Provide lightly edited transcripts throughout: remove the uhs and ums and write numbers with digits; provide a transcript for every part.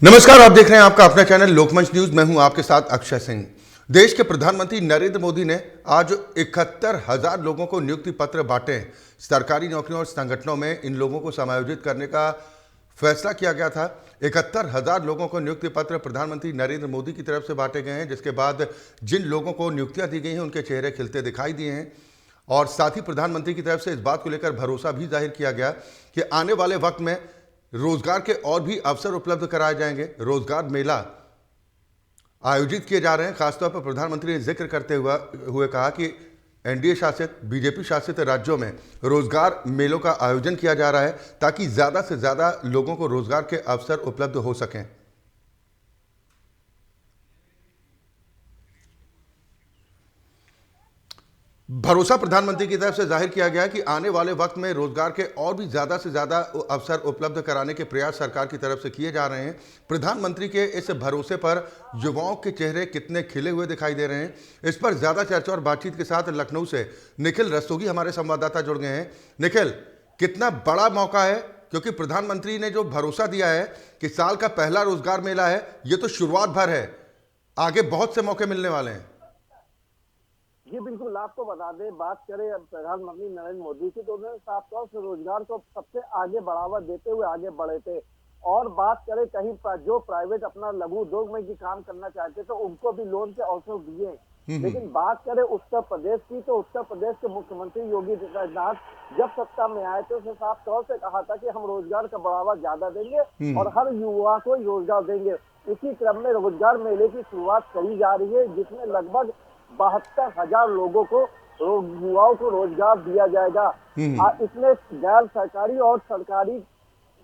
नमस्कार, आप देख रहे हैं आपका अपना चैनल लोकमंच न्यूज। मैं हूं आपके साथ अक्षय सिंह। देश के प्रधानमंत्री नरेंद्र मोदी ने आज 71,000 लोगों को नियुक्ति पत्र बांटे। सरकारी नौकरियों और संगठनों में इन लोगों को समायोजित करने का फैसला किया गया था। 71,000 लोगों को नियुक्ति पत्र प्रधानमंत्री नरेंद्र मोदी की तरफ से बांटे गए हैं, जिसके बाद जिन लोगों को नियुक्तियां दी गई हैं उनके चेहरे खिलते दिखाई दिए हैं। और साथ ही प्रधानमंत्री की तरफ से इस बात को लेकर भरोसा भी जाहिर किया गया कि आने वाले वक्त में रोजगार के और भी अवसर उपलब्ध कराए जाएंगे। रोजगार मेला आयोजित किए जा रहे हैं। खासतौर पर प्रधानमंत्री ने जिक्र करते हुए कहा कि एनडीए शासित, बीजेपी शासित राज्यों में रोजगार मेलों का आयोजन किया जा रहा है ताकि ज्यादा से ज्यादा लोगों को रोजगार के अवसर उपलब्ध हो सकें। भरोसा प्रधानमंत्री की तरफ से जाहिर किया गया कि आने वाले वक्त में रोजगार के और भी ज्यादा से ज्यादा अवसर उपलब्ध कराने के प्रयास सरकार की तरफ से किए जा रहे हैं। प्रधानमंत्री के इस भरोसे पर युवाओं के चेहरे कितने खिले हुए दिखाई दे रहे हैं, इस पर ज्यादा चर्चा और बातचीत के साथ लखनऊ से निखिल रस्तोगी हमारे संवाददाता जुड़ गए हैं। निखिल, कितना बड़ा मौका है, क्योंकि प्रधानमंत्री ने जो भरोसा दिया है कि साल का पहला रोजगार मेला है, ये तो शुरुआत भर है, आगे बहुत से मौके मिलने वाले हैं। जी बिल्कुल, आपको बता दें, बात करें प्रधानमंत्री नरेंद्र मोदी की तो उन्होंने साफ तौर से रोजगार को सबसे आगे बढ़ावा देते हुए आगे बढ़े थे। और बात करें कहीं जो प्राइवेट अपना लघु उद्योग में भी काम करना चाहते थे उनको भी लोन के अवसर दिए। लेकिन बात करें उत्तर प्रदेश की तो उत्तर प्रदेश के मुख्यमंत्री योगी आदित्यनाथ जब सत्ता में आए थे उसने साफ तौर से कहा था कि हम रोजगार का बढ़ावा ज्यादा देंगे और हर युवा को रोजगार देंगे। इसी क्रम में रोजगार मेले की शुरुआत करी जा रही है, जिसमें लगभग 72,000 लोगों को, युवाओं को रोजगार दिया जाएगा। इसमें गैर सरकारी और सरकारी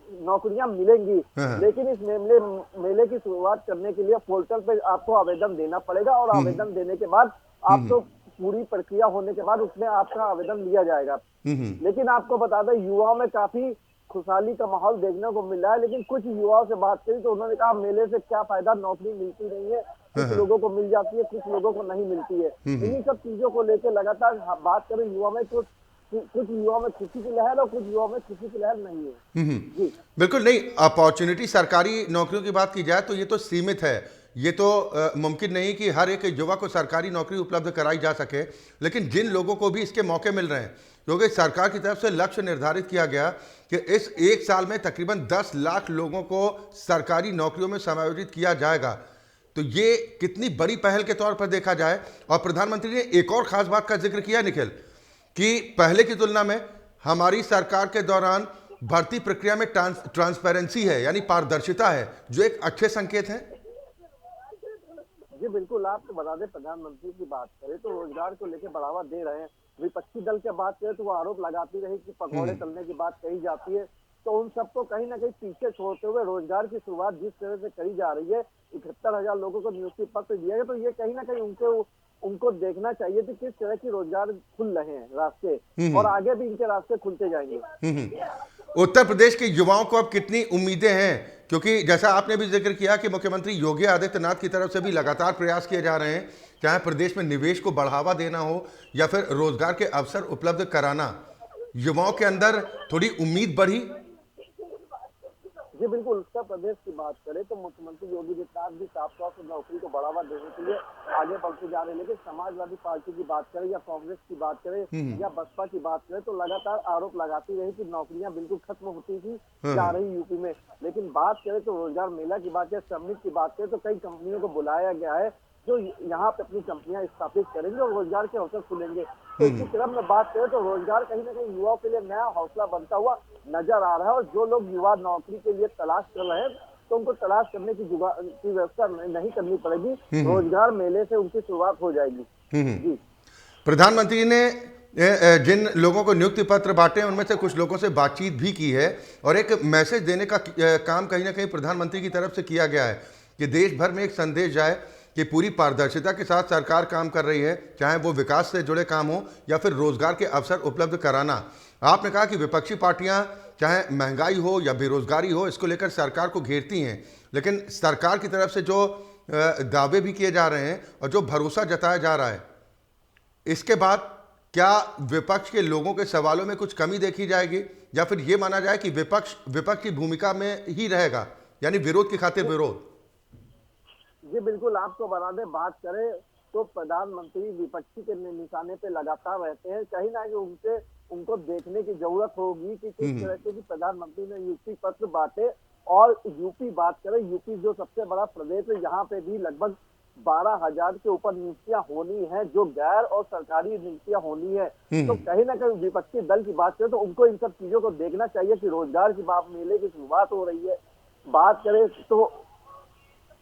नौकरियां मिलेंगी। लेकिन इस मेले की शुरुआत करने के लिए पोर्टल पे आपको आवेदन देना पड़ेगा और आवेदन देने के बाद आपको पूरी प्रक्रिया होने के बाद उसमें आपका आवेदन लिया जाएगा। लेकिन आपको बता दें, युवाओं में काफी खुशहाली का माहौल देखने को मिल रहा है। लेकिन कुछ युवाओं से बात करी तो उन्होंने कहा मेले से क्या फायदा, नौकरी मिलती नहीं है, कुछ लोगों को मिल जाती है, कुछ लोगों को नहीं मिलती है। इन्हीं सब चीजों को लेकर लगातार बात करें युवा में तो कुछ युवाओं में खुशी की लहर और कुछ युवाओं में खुशी की लहर नहीं है। जी बिल्कुल नहीं, अपॉर्चुनिटी सरकारी नौकरियों की बात की जाए तो ये तो सीमित है। ये तो मुमकिन नहीं कि हर एक युवा को सरकारी नौकरी उपलब्ध कराई जा सके। लेकिन जिन लोगों को भी इसके मौके मिल रहे हैं, क्योंकि सरकार की तरफ से लक्ष्य निर्धारित किया गया कि इस एक साल में तकरीबन 10 लाख लोगों को सरकारी नौकरियों में समायोजित किया जाएगा, तो ये कितनी बड़ी पहल के तौर पर देखा जाए। और प्रधानमंत्री ने एक और खास बात का जिक्र किया निखिल, कि पहले की तुलना में हमारी सरकार के दौरान भर्ती प्रक्रिया में ट्रांसपेरेंसी है, यानी पारदर्शिता है, जो एक अच्छे संकेत है। जी बिल्कुल, आपको बता दें, प्रधानमंत्री की बात करें तो रोजगार को लेकर बढ़ावा दे रहे हैं। विपक्षी दल की बात करें तो वो आरोप लगाती रही कि पकौड़े तलने की बात कही जाती है, तो उन सबको कहीं ना कहीं पीछे छोड़ते हुए रोजगार की शुरुआत जिस तरह से करी जा रही है, 71,000 लोगों को नियुक्ति पत्र दिया गया, तो ये कहीं ना कहीं उनको देखना चाहिए कि किस तरह की रोजगार खुल रहे हैं रास्ते, और आगे भी इनके रास्ते खुलते जाएंगे। उत्तर प्रदेश के युवाओं को अब कितनी उम्मीदें हैं, क्योंकि जैसा आपने भी जिक्र किया कि मुख्यमंत्री योगी आदित्यनाथ की तरफ से भी लगातार प्रयास किए जा रहे हैं, चाहे प्रदेश में निवेश को बढ़ावा देना हो या फिर रोजगार के अवसर उपलब्ध कराना। युवाओं के अंदर थोड़ी उम्मीद बढ़ी। जी बिल्कुल, उत्तर प्रदेश की बात करें तो मुख्यमंत्री योगी आदित्यनाथ भी साफ तौर से नौकरी को बढ़ावा देने के लिए आगे बढ़ते जा रहे हैं। लेकिन समाजवादी पार्टी की बात करें या कांग्रेस की बात करें या बसपा की बात करें तो लगातार आरोप लगाती रही कि नौकरियां बिल्कुल खत्म होती थी जा रही यूपी में। लेकिन बात करें तो रोजगार मेला की बात करें, समिट की बात करें तो कई कंपनियों को बुलाया गया है जो यहाँ पे अपनी कंपनियां स्थापित करेंगे और रोजगार के अवसर खुलेंगे। तो इसी क्रम में बात करें तो रोजगार कहीं ना कहीं युवाओं के लिए नया हौसला बनता हुआ नजर आ रहा है। और जो लोग युवा नौकरी के लिए तलाश कर रहे हैं तो उनको तलाश करने की व्यवस्था नहीं करनी पड़ेगी, रोजगार मेले से उनकी शुरुआत हो जाएगी। जी, प्रधानमंत्री ने जिन लोगों को नियुक्ति पत्र बांटे उनमें से कुछ लोगों से बातचीत भी की है और एक मैसेज देने का काम कहीं ना कहीं प्रधानमंत्री की तरफ से किया गया है कि देश भर में एक संदेश जाए कि पूरी पारदर्शिता के साथ सरकार काम कर रही है, चाहे वो विकास से जुड़े काम हो या फिर रोजगार के अवसर उपलब्ध कराना। आपने कहा कि विपक्षी पार्टियां चाहे महंगाई हो या बेरोजगारी हो, इसको लेकर सरकार को घेरती हैं, लेकिन सरकार की तरफ से जो दावे भी किए जा रहे हैं और जो भरोसा जताया जा रहा है, इसके बाद क्या विपक्ष के लोगों के सवालों में कुछ कमी देखी जाएगी या फिर ये माना जाए कि विपक्ष की भूमिका में ही रहेगा, यानी विरोध की खातिर विरोध। जी बिल्कुल, आपको बता दें, बात करें तो प्रधानमंत्री विपक्षी के निशाने पे लगातार रहते हैं। कहीं ना कहीं उनको देखने की जरूरत होगी कि किस तरह से कि प्रधानमंत्री ने नियुक्ति पत्र बांटे। और यूपी बात करें, यूपी जो सबसे बड़ा प्रदेश है, यहाँ पे भी लगभग 12,000 के ऊपर नियुक्तियां होनी है, जो गैर और सरकारी नियुक्तियां होनी है। तो कहीं ना कहीं विपक्षी दल की बात करें तो उनको इन सब चीजों को देखना चाहिए कि रोजगार की बात, मेले की शुरुआत हो रही है। बात करें तो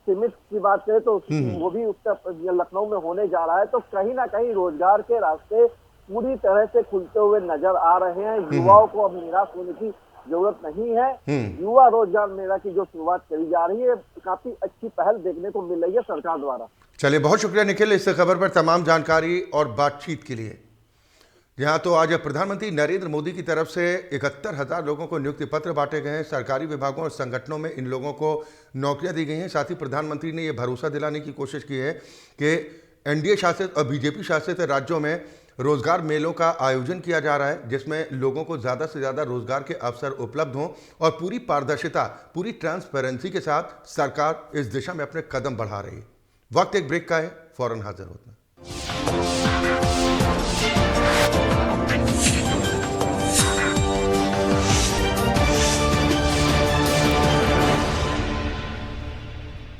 सीमित की बात करें तो वो भी उत्तर लखनऊ में होने जा रहा है। तो कहीं ना कहीं रोजगार के रास्ते पूरी तरह से खुलते हुए नजर आ रहे हैं। युवाओं को अब निराश होने की जरूरत नहीं है। युवा रोजगार मेला की जो शुरुआत करी जा रही है, काफी अच्छी पहल देखने को मिल रही है सरकार द्वारा। चलिए, बहुत शुक्रिया निखिल इस खबर पर तमाम जानकारी और बातचीत के लिए। यहाँ तो आज प्रधानमंत्री नरेंद्र मोदी की तरफ से 71,000 लोगों को नियुक्ति पत्र बांटे गए हैं। सरकारी विभागों और संगठनों में इन लोगों को नौकरियां दी गई हैं। साथ ही प्रधानमंत्री ने यह भरोसा दिलाने की कोशिश की है कि एनडीए शासित और बीजेपी शासित राज्यों में रोजगार मेलों का आयोजन किया जा रहा है, जिसमें लोगों को ज़्यादा से ज़्यादा रोजगार के अवसर उपलब्ध हों और पूरी पारदर्शिता, पूरी ट्रांसपेरेंसी के साथ सरकार इस दिशा में अपने कदम बढ़ा रही है। वक्त एक ब्रेक का है, फौरन हाजिर होता है।